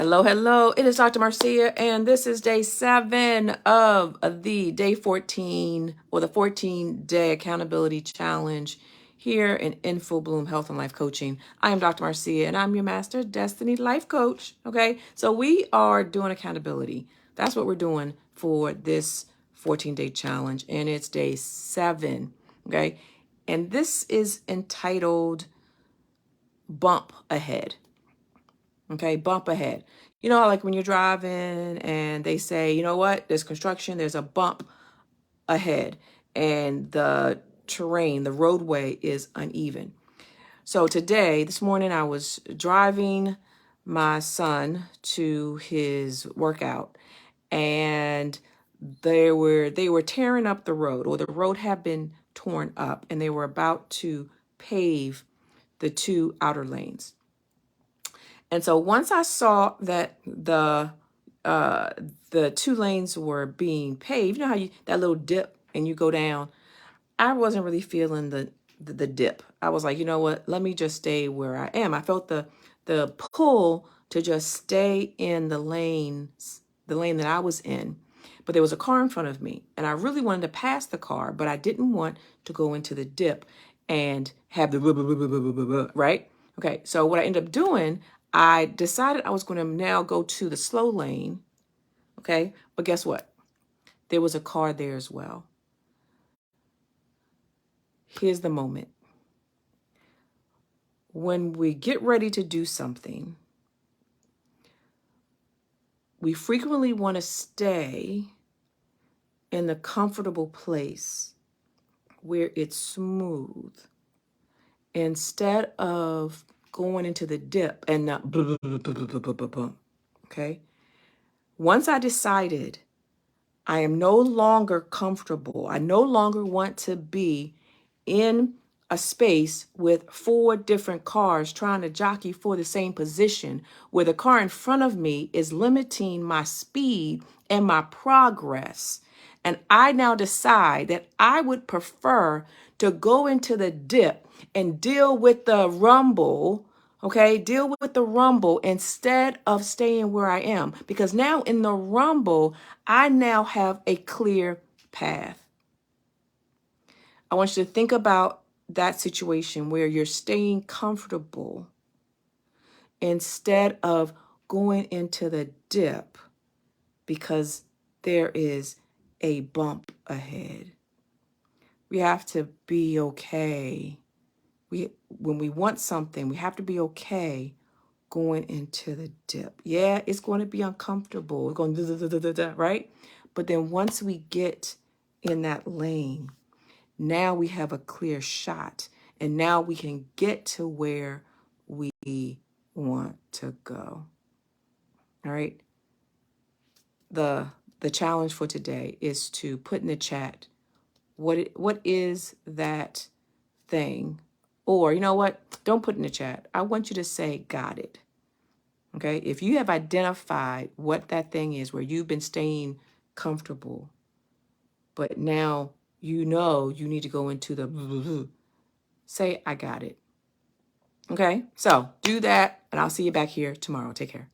Hello, hello. It is Dr. Marcea, and this is day 7 of the day 14 or the 14-day accountability challenge here in Full Bloom Health and Life Coaching. I am Dr. Marcea, and I'm your Master Destiny Life Coach. Okay, so we are doing accountability. That's what we're doing for this 14-day challenge, and it's day 7. Okay, and this is entitled Bump Ahead. Okay, bump ahead. You know, like when you're driving and they say, you know what, there's construction, there's a bump ahead, and the terrain, the roadway is uneven. So today, this morning, I was driving my son to his workout, and they were tearing up the road, or the road had been torn up, and they were about to pave the 2 outer lanes. And so once I saw that the 2 lanes were being paved, you know how that little dip and you go down, I wasn't really feeling the dip. I was like, you know what? Let me just stay where I am. I felt the pull to just stay in the lane that I was in. But there was a car in front of me, and I really wanted to pass the car, but I didn't want to go into the dip and have the right? Okay, so what I ended up doing, I decided I was going to now go to the slow lane, okay? But guess what? There was a car there as well. Here's the moment. When we get ready to do something, we frequently want to stay in the comfortable place where it's smooth instead of going into the dip and not okay? Once I decided I am no longer comfortable, I no longer want to be in a space with 4 different cars trying to jockey for the same position, where the car in front of me is limiting my speed and my progress. And I now decide that I would prefer to go into the dip and deal with the rumble, okay? Deal with the rumble instead of staying where I am. Because now in the rumble, I now have a clear path. I want you to think about that situation where you're staying comfortable instead of going into the dip because there is a bump ahead. We have to be okay. When we want something, we have to be okay going into the dip. Yeah, it's going to be uncomfortable. It's going right? But then once we get in that lane, now we have a clear shot, and now we can get to where we want to go. All right. The challenge for today is to put in the chat what is that thing, or you know what? Don't put in the chat. I want you to say got it. Okay? If you have identified what that thing is where you've been staying comfortable, but now you know you need to go into the say I got it. Okay? So do that, and I'll see you back here tomorrow. Take care.